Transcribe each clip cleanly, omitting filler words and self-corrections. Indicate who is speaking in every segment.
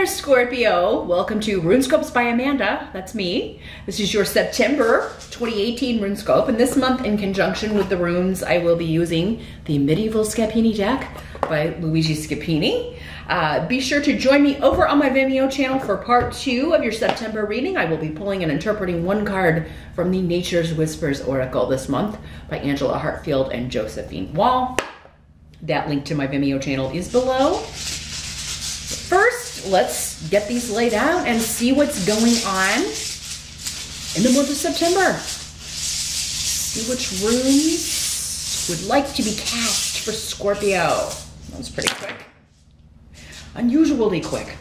Speaker 1: there, Scorpio. Welcome to RuneScopes by Amanda. That's me. This is your September 2018 RuneScope. And this month, in conjunction with the runes, I will be using the Medieval Scapini deck by Luigi Scapini. Be sure to join me over on my Vimeo channel for part 2 of your September reading. I will be pulling and interpreting one card from the Nature's Whispers Oracle this month by Angela Hartfield and Josephine Wall. That link to my Vimeo channel is below. First, let's get these laid out and see what's going on in the month of September. See which runes would like to be cast for Scorpio. That was pretty quick. Unusually quick.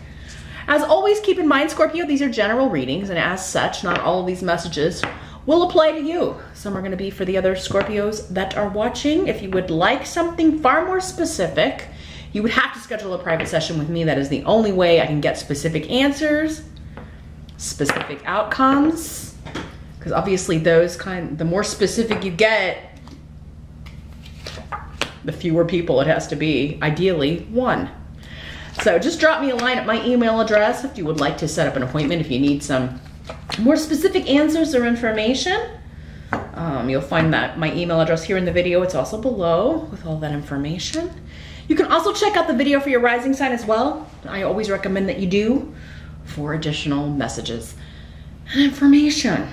Speaker 1: As always, keep in mind, Scorpio, these are general readings, and as such, not all of these messages will apply to you. Some are going to be for the other Scorpios that are watching. If you would like something far more specific, you would have to schedule a private session with me. That is the only way I can get specific answers, specific outcomes, because obviously the more specific you get, the fewer people it has to be, ideally one. So just drop me a line at my email address if you would like to set up an appointment, if you need some more specific answers or information. You'll find that my email address here in the video. It's also below with all that information. You can also check out the video for your rising sign as well. I always recommend that you do for additional messages and information.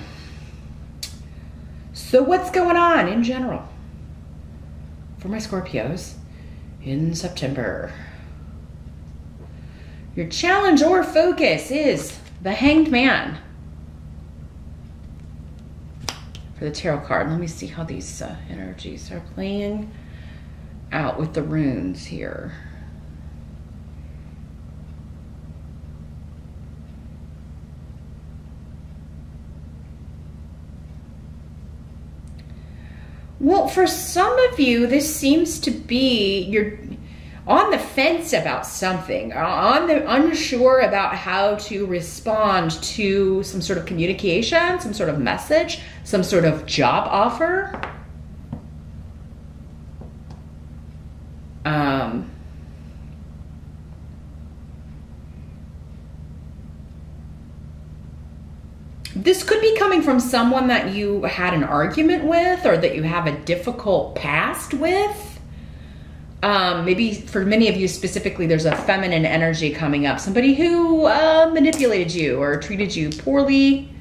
Speaker 1: So what's going on in general for my Scorpios in September? Your challenge or focus is the Hanged Man for the tarot card. Let me see how these energies are playing out with the runes here. Well, for some of you, this seems to be you're on the fence about something, unsure about how to respond to some sort of communication, some sort of message, some sort of job offer. This could be coming from someone that you had an argument with or that you have a difficult past with. Maybe for many of you specifically, there's a feminine energy coming up. Somebody who manipulated you or treated you poorly,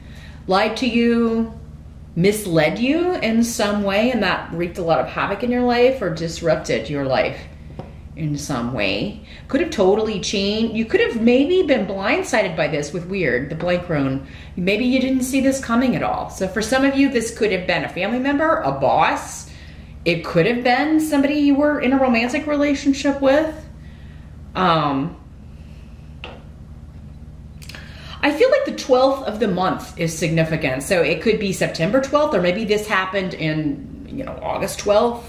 Speaker 1: lied to you, misled you in some way, and that wreaked a lot of havoc in your life or disrupted your life in some way. Could have totally changed. You could have maybe been blindsided by this with weird, the blank rune. Maybe you didn't see this coming at all. So for some of you, this could have been a family member, a boss. It could have been somebody you were in a romantic relationship with. I feel like the 12th of the month is significant. So it could be September 12th, or maybe this happened in, August 12th.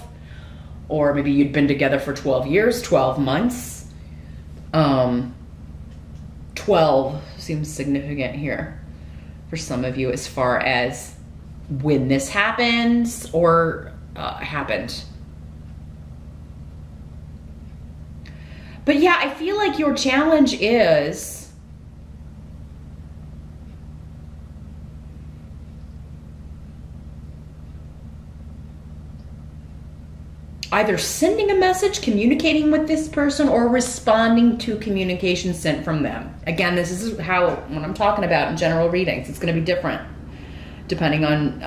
Speaker 1: Or maybe you'd been together for 12 years, 12 months. 12 seems significant here for some of you as far as when this happens or happened. But yeah, I feel like your challenge is either sending a message, communicating with this person, or responding to communication sent from them. Again, this is how, when I'm talking about in general readings, it's going to be different depending on,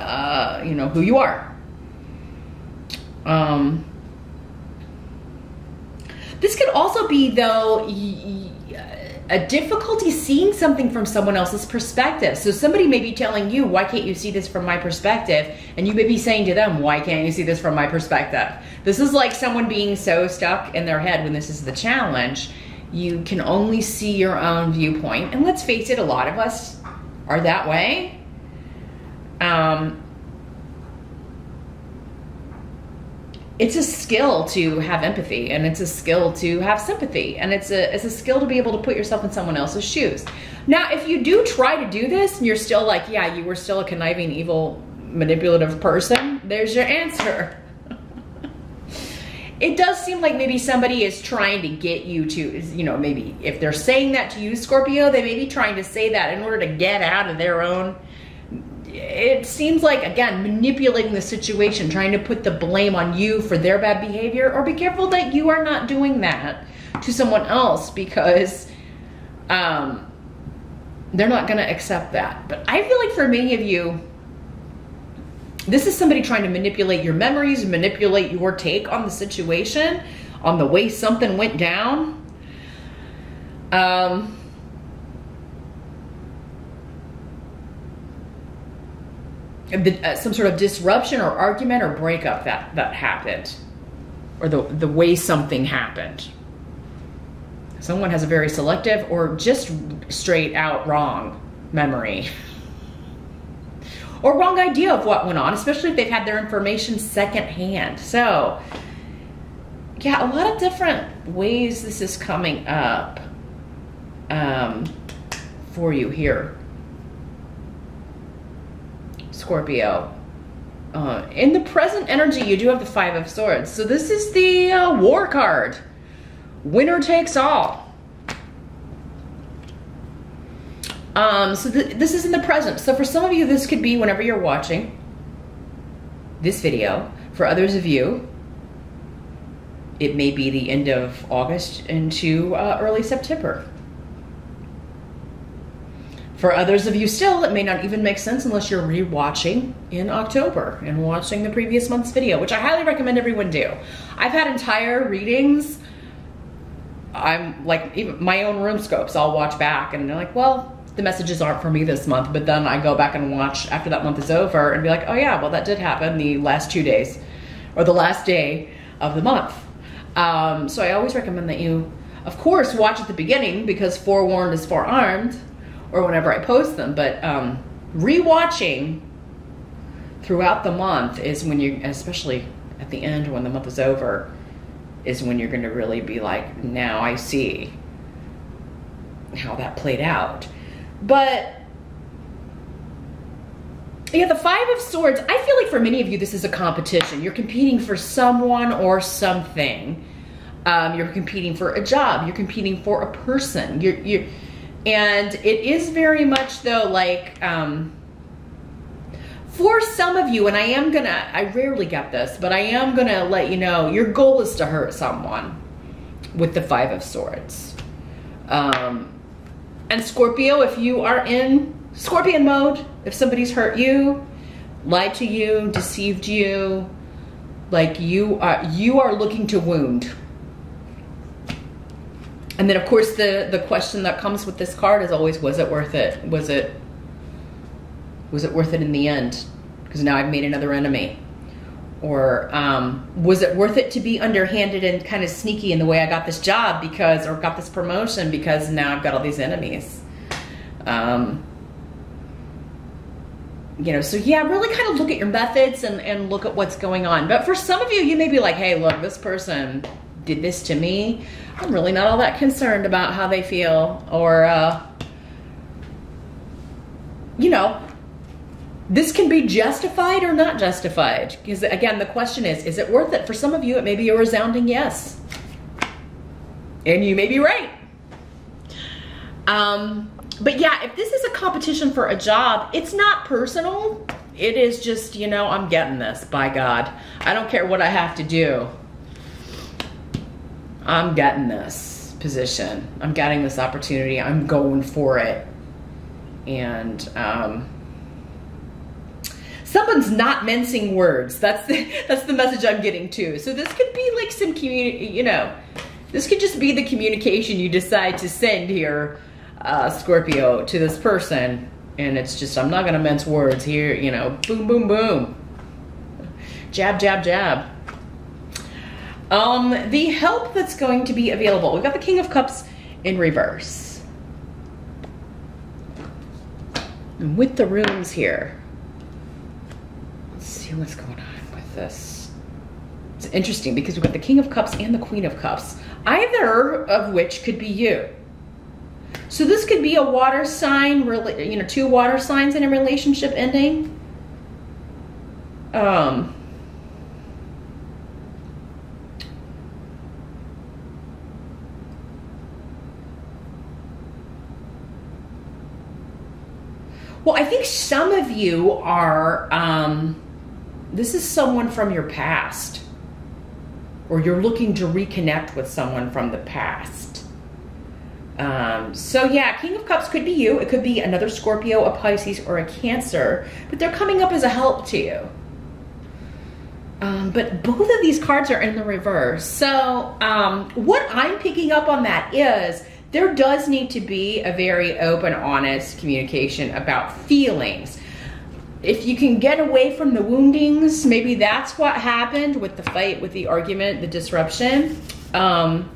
Speaker 1: who you are. This could also be, though, a difficulty seeing something from someone else's perspective. So somebody may be telling you, why can't you see this from my perspective? And you may be saying to them, why can't you see this from my perspective? This is like someone being so stuck in their head when this is the challenge. You can only see your own viewpoint. And let's face it, a lot of us are that way. It's a skill to have empathy, and it's a skill to have sympathy, and it's a skill to be able to put yourself in someone else's shoes. Now, if you do try to do this and you're still like, yeah, you were still a conniving, evil, manipulative person, there's your answer. it does seem like maybe somebody is trying to get you to, you know, maybe if they're saying that to you, Scorpio, they may be trying to say that in order to get out of their own. It seems like, again, manipulating the situation, trying to put the blame on you for their bad behavior, or be careful that you are not doing that to someone else, because they're not going to accept that. But I feel like for many of you, this is somebody trying to manipulate your memories, manipulate your take on the situation, on the way something went down. Some sort of disruption or argument or breakup that happened, or the way something happened. Someone has a very selective or just straight out wrong memory or wrong idea of what went on, especially if they've had their information secondhand. So yeah, a lot of different ways this is coming up for you here, Scorpio. In the present energy, you do have the Five of Swords. So this is the war card. Winner takes all. So this is in the present. So for some of you, this could be whenever you're watching this video. For others of you, it may be the end of August into early September. For others of you still, it may not even make sense unless you're re-watching in October and watching the previous month's video, which I highly recommend everyone do. I've had entire readings. I'm like, even my own RuneScopes, I'll watch back and they're like, well, the messages aren't for me this month. But then I go back and watch after that month is over and be like, oh yeah, well that did happen the last 2 days or the last day of the month. So I always recommend that you, of course, watch at the beginning, because forewarned is forearmed, or whenever I post them. But re-watching throughout the month is when you, especially at the end when the month is over, is when you're going to really be like, now I see how that played out. But yeah, the Five of Swords, I feel like for many of you, this is a competition. You're competing for someone or something. You're competing for a job. You're competing for a person. And it is very much though, like, for some of you, and I rarely get this, but I am gonna let you know, your goal is to hurt someone with the Five of Swords. And Scorpio, if you are in Scorpion mode, if somebody's hurt you, lied to you, deceived you, like you are looking to wound. And then of course the question that comes with this card is always, was it worth it? Was it worth it in the end? Because now I've made another enemy. Or was it worth it to be underhanded and kind of sneaky in the way I got this job because, or got this promotion because now I've got all these enemies? You know, so yeah, really kind of look at your methods and look at what's going on. But for some of you, you may be like, hey, look, this person did this to me. I'm really not all that concerned about how they feel. Or, you know, this can be justified or not justified. Because again, the question is it worth it? For some of you, it may be a resounding yes. And you may be right. But yeah, if this is a competition for a job, it's not personal. It is just, you know, I'm getting this, by God. I don't care what I have to do. I'm getting this position. I'm getting this opportunity. I'm going for it. And someone's not mincing words. That's the message I'm getting too. So this could be like some you know, this could just be the communication you decide to send here, Scorpio, to this person. And it's just, I'm not going to mince words here, you know, boom, boom, boom. Jab, jab, jab. The help that's going to be available. We've got the King of Cups in reverse. And with the runes here, let's see what's going on with this. It's interesting because we've got the King of Cups and the Queen of Cups, either of which could be you. So this could be a water sign, really, you know, two water signs in a relationship ending. Well, I think some of you are, this is someone from your past, or you're looking to reconnect with someone from the past. So yeah, King of Cups could be you. It could be another Scorpio, a Pisces, or a Cancer, but they're coming up as a help to you. But both of these cards are in the reverse. So what I'm picking up on that is there does need to be a very open, honest communication about feelings. If you can get away from the woundings, maybe that's what happened with the fight, with the argument, the disruption. And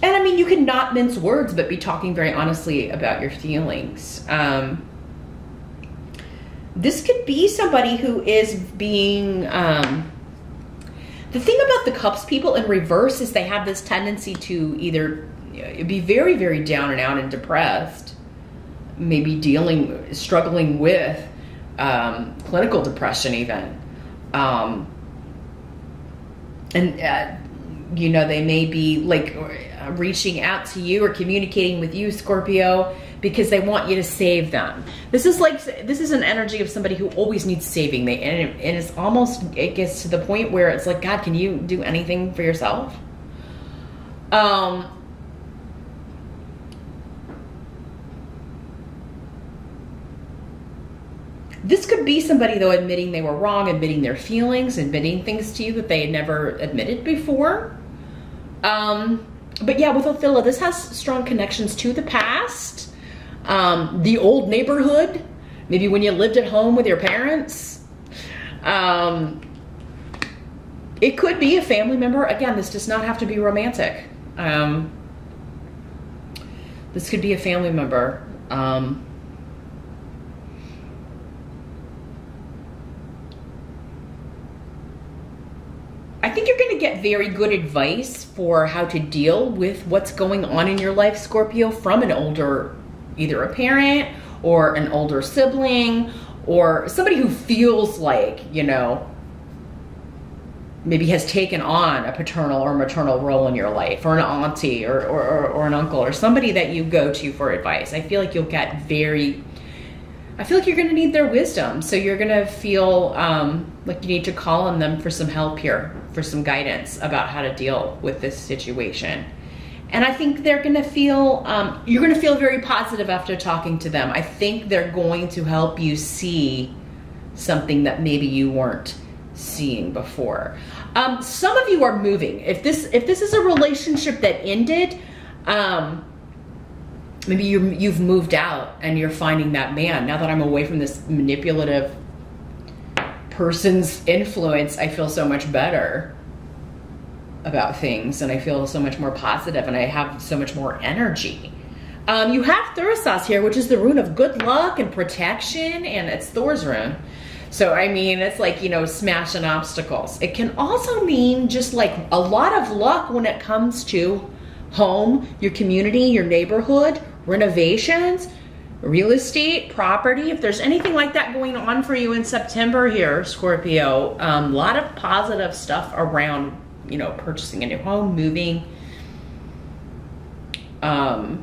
Speaker 1: I mean, you can not mince words, but be talking very honestly about your feelings. This could be somebody who is being, the thing about the Cups people in reverse is they have this tendency to either be very, very down and out and depressed, maybe struggling with clinical depression even. You know, they may be like reaching out to you or communicating with you, Scorpio, because they want you to save them. This is an energy of somebody who always needs saving. And it's almost, it gets to the point where it's like, God, can you do anything for yourself? This could be somebody, though, admitting they were wrong, admitting their feelings, admitting things to you that they had never admitted before. But yeah, with Othila, this has strong connections to the past, the old neighborhood, maybe when you lived at home with your parents. It could be a family member. Again, this does not have to be romantic. This could be a family member. I think you're going to get very good advice for how to deal with what's going on in your life, Scorpio, from an older, either a parent or an older sibling or somebody who feels like, you know, maybe has taken on a paternal or maternal role in your life, or an auntie or an uncle or somebody that you go to for advice. I feel like you'll get I feel like you're going to need their wisdom. So you're going to feel like you need to call on them for some help here, for some guidance about how to deal with this situation. And I think they're going to feel, you're going to feel very positive after talking to them. I think they're going to help you see something that maybe you weren't seeing before. Some of you are moving. If this is a relationship that ended, maybe you've moved out and you're finding that, man, now that I'm away from this manipulative person's influence, I feel so much better about things, and I feel so much more positive, and I have so much more energy. You have Thurisaz here, which is the rune of good luck and protection, and it's Thor's rune. So, I mean, it's like, you know, smashing obstacles. It can also mean just like a lot of luck when it comes to home, your community, your neighborhood, renovations, real estate, property. If there's anything like that going on for you in September here, Scorpio, a lot of positive stuff around, you know, purchasing a new home, moving. A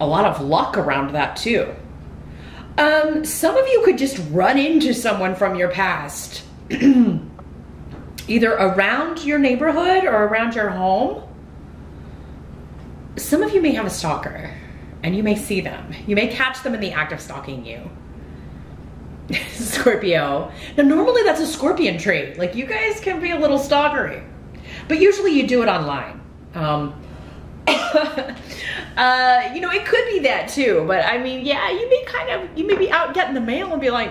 Speaker 1: lot of luck around that too. Some of you could just run into someone from your past, either around your neighborhood or around your home. Some of you may have a stalker, and you may see them. You may catch them in the act of stalking you. Scorpio. Now, normally that's a Scorpion trait. Like, you guys can be a little stalkery, but usually you do it online. You know, it could be that too, but I mean, yeah, you may be out getting the mail and be like,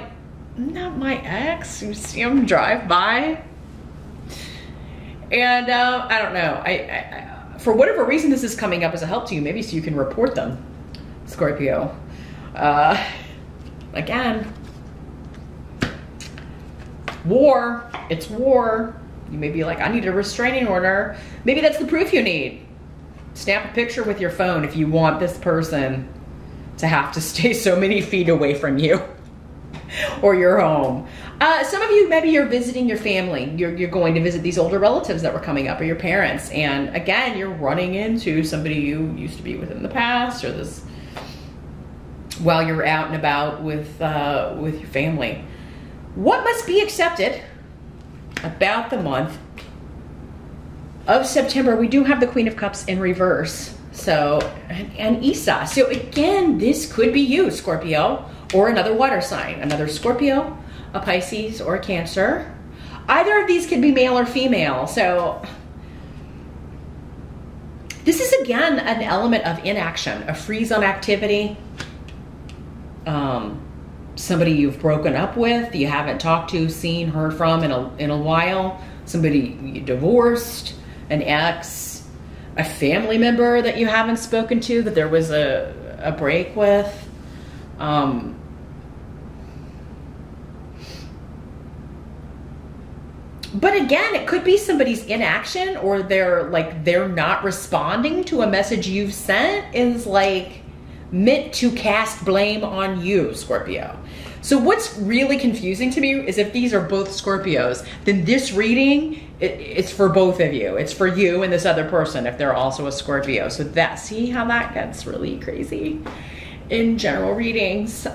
Speaker 1: not my ex. You see him drive by. And I don't know. I for whatever reason, this is coming up as a help to you, maybe so you can report them, Scorpio. Again, war. It's war. You may be like, I need a restraining order. Maybe that's the proof you need. Snap a picture with your phone if you want this person to have to stay so many feet away from you or your home. Some of you, maybe you're visiting your family. You're going to visit these older relatives that were coming up, or your parents. And again, you're running into somebody you used to be with in the past, or this while you're out and about with your family. What must be accepted about the month of September? We do have the Queen of Cups in reverse. So, and Isa. So again, this could be you, Scorpio, or another water sign, another Scorpio, a Pisces, or a Cancer. Either of these could be male or female. So this is again an element of inaction, a freeze on activity. Somebody you've broken up with, you haven't talked to, seen, heard from in a while. Somebody you divorced, an ex, a family member that you haven't spoken to, that there was a break with. But again, it could be somebody's inaction, or they're not responding to a message you've sent, is like meant to cast blame on you, Scorpio. So what's really confusing to me is if these are both Scorpios, then this reading, it's for both of you. It's for you and this other person if they're also a Scorpio. So see how that gets really crazy in general readings.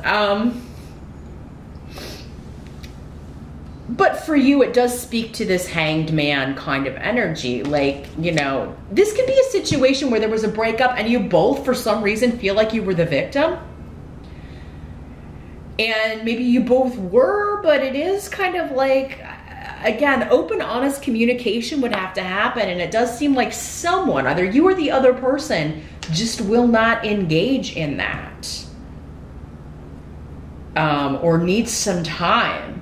Speaker 1: But for you, it does speak to this hanged man kind of energy. Like, you know, this could be a situation where there was a breakup and you both, for some reason, feel like you were the victim. And maybe you both were, but it is kind of like, again, open, honest communication would have to happen. And it does seem like someone, either you or the other person, just will not engage in that. Or needs some time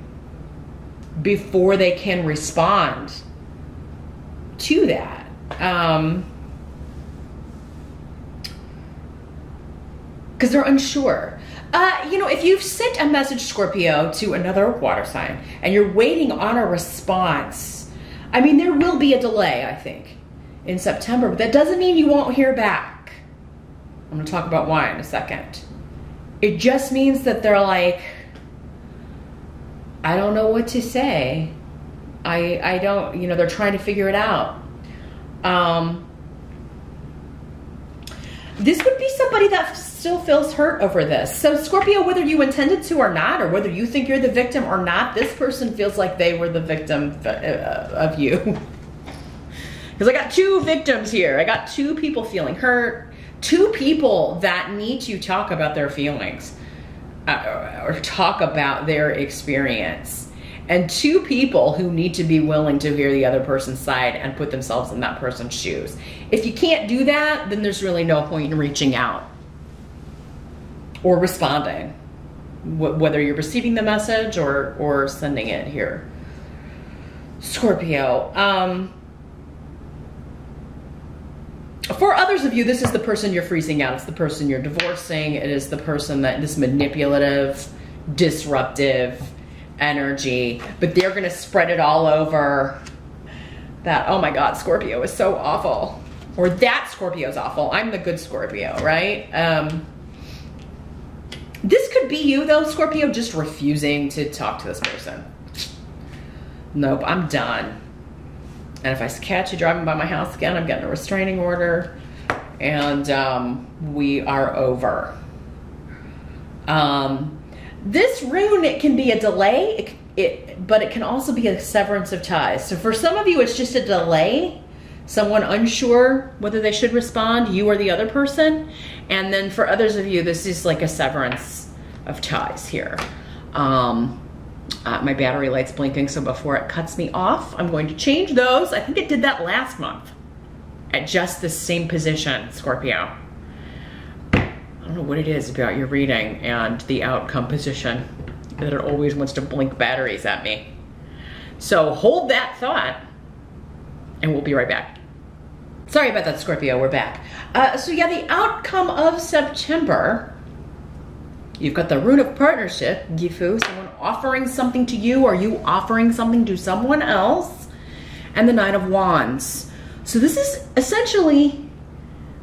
Speaker 1: before they can respond to that. Because they're unsure. You know, if you've sent a message, Scorpio, to another water sign and you're waiting on a response, I mean, there will be a delay, I think, in September, but that doesn't mean you won't hear back. I'm gonna talk about why in a second. It just means that they're like, I don't know what to say. I don't, you know, they're trying to figure it out. This would be somebody that still feels hurt over this. So Scorpio, whether you intended to or not, or whether you think you're the victim or not, this person feels like they were the victim of you. Because I got two victims here. I got two people feeling hurt, two people that need to talk about their feelings. Or talk about their experience, and two people who need to be willing to hear the other person's side and put themselves in that person's shoes. If you can't do that, then there's really no point in reaching out or responding, whether you're receiving the message or sending it here. Scorpio. For others of you, this is the person you're freezing out. It's the person you're divorcing. It is the person that this manipulative, disruptive energy, but they're going to spread it all over that, oh my God, Scorpio is so awful. Or that Scorpio's awful. I'm the good Scorpio, right? This could be you though, Scorpio, just refusing to talk to this person. Nope, I'm done. And if I catch you driving by my house again, I'm getting a restraining order, and we are over. This rune, it can be a delay, but it can also be a severance of ties. So for some of you, it's just a delay, someone unsure whether they should respond, you or the other person. And then for others of you, this is like a severance of ties here. My battery light's blinking, so before it cuts me off, I'm going to change those. I think it did that last month at just the same position, Scorpio. I don't know what it is about your reading and the outcome position that it always wants to blink batteries at me. So hold that thought, and we'll be right back. Sorry about that, Scorpio, we're back. So yeah, the outcome of September, you've got the Rune of Partnership, Gifu, someone offering something to you or you offering something to someone else, and the Nine of Wands. So this is essentially,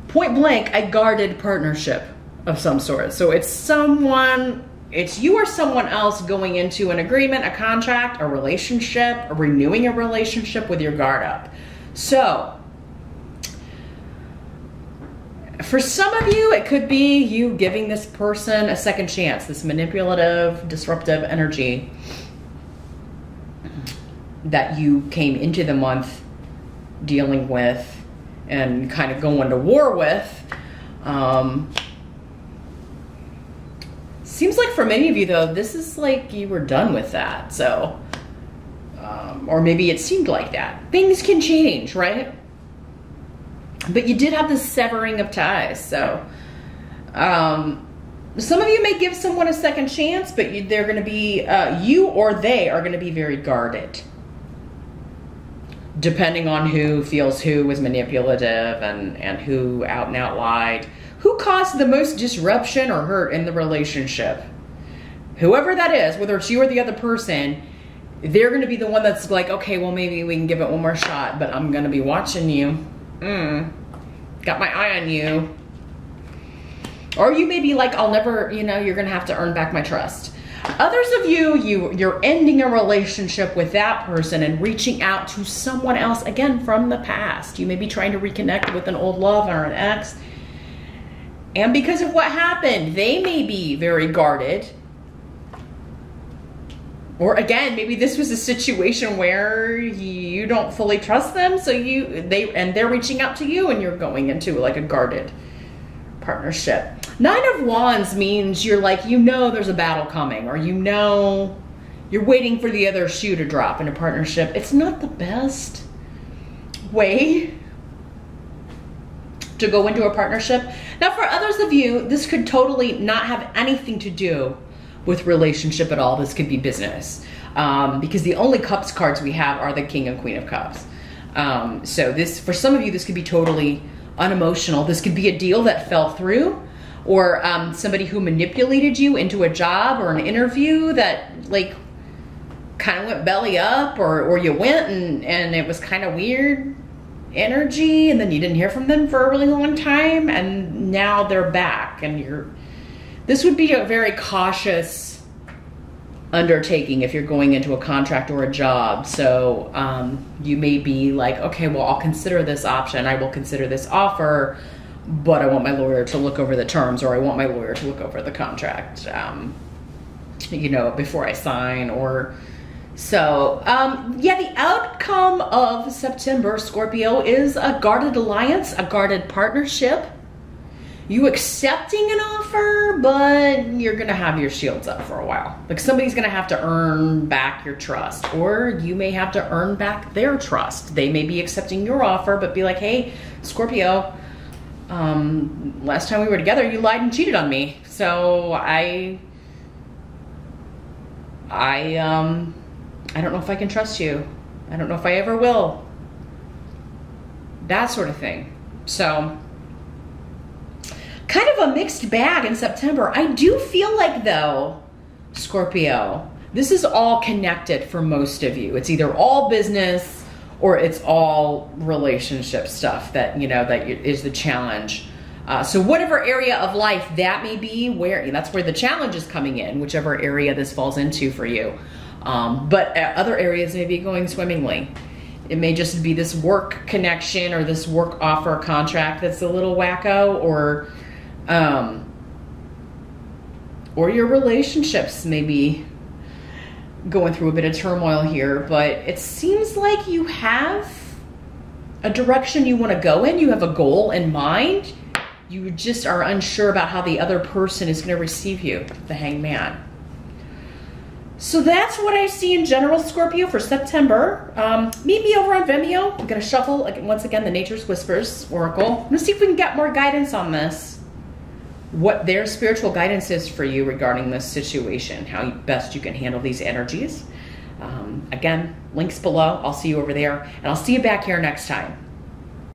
Speaker 1: point blank, a guarded partnership of some sort. So it's someone it's you or someone else going into an agreement, a contract, a relationship, or renewing a relationship with your guard up. So for some of you, it could be you giving this person a second chance, this manipulative, disruptive energy that you came into the month dealing with and kind of going to war with. Seems like for many of you, though, this is like you were done with that. So, or maybe it seemed like that. Things can change, right? But you did have this severing of ties. So, some of you may give someone a second chance, but they're going to be, you or they are going to be very guarded, depending on who feels who was manipulative and who out and out lied. Who caused the most disruption or hurt in the relationship? Whoever that is, whether it's you or the other person, they're going to be the one that's like, okay, well, maybe we can give it one more shot, but I'm going to be watching you. Got my eye on you. Or you may be like, I'll never, you know, you're going to have to earn back my trust. Others of you're ending a relationship with that person and reaching out to someone else, again, from the past. You may be trying to reconnect with an old love or an ex. And because of what happened, they may be very guarded. Or again, maybe this was a situation where you don't fully trust them, so they're reaching out to you and you're going into like a guarded partnership. 9 of Wands means you're like, you know there's a battle coming, or you know you're waiting for the other shoe to drop in a partnership. It's not the best way to go into a partnership. Now, for others of you, this could totally not have anything to do with relationship at all. This could be business, because the only Cups cards we have are the King and Queen of Cups. So this, for some of you, this could be totally unemotional. This could be a deal that fell through, or somebody who manipulated you into a job or an interview that like kind of went belly up, or you went and it was kind of weird energy, and then you didn't hear from them for a really long time, and now they're back, and this would be a very cautious undertaking if you're going into a contract or a job. So you may be like, okay, well, I'll consider this option, I will consider this offer, but I want my lawyer to look over the terms, or I want my lawyer to look over the contract, you know, before I sign. Or so, yeah, the outcome of September, Scorpio, is a guarded alliance, a guarded partnership. You accepting an offer, but you're going to have your shields up for a while. Like somebody's going to have to earn back your trust, or you may have to earn back their trust. They may be accepting your offer, but be like, hey, Scorpio, last time we were together, you lied and cheated on me. So I don't know if I can trust you. I don't know if I ever will. That sort of thing. So kind of a mixed bag in September. I do feel like, though, Scorpio, this is all connected for most of you. It's either all business or it's all relationship stuff that, you know, that is the challenge. So whatever area of life that may be, that's where the challenge is coming in, whichever area this falls into for you. But other areas may be going swimmingly. It may just be this work connection or this work offer contract that's a little wacko, or your relationships may be going through a bit of turmoil here. But it seems like you have a direction you want to go in. You have a goal in mind. You just are unsure about how the other person is going to receive you, the Hangman. So that's what I see in general, Scorpio, for September. Meet me over on Vimeo. I'm going to shuffle, once again, the Nature's Whispers Oracle. I'm going to see if we can get more guidance on this. What their spiritual guidance is for you regarding this situation. How best you can handle these energies. Again, links below. I'll see you over there. And I'll see you back here next time.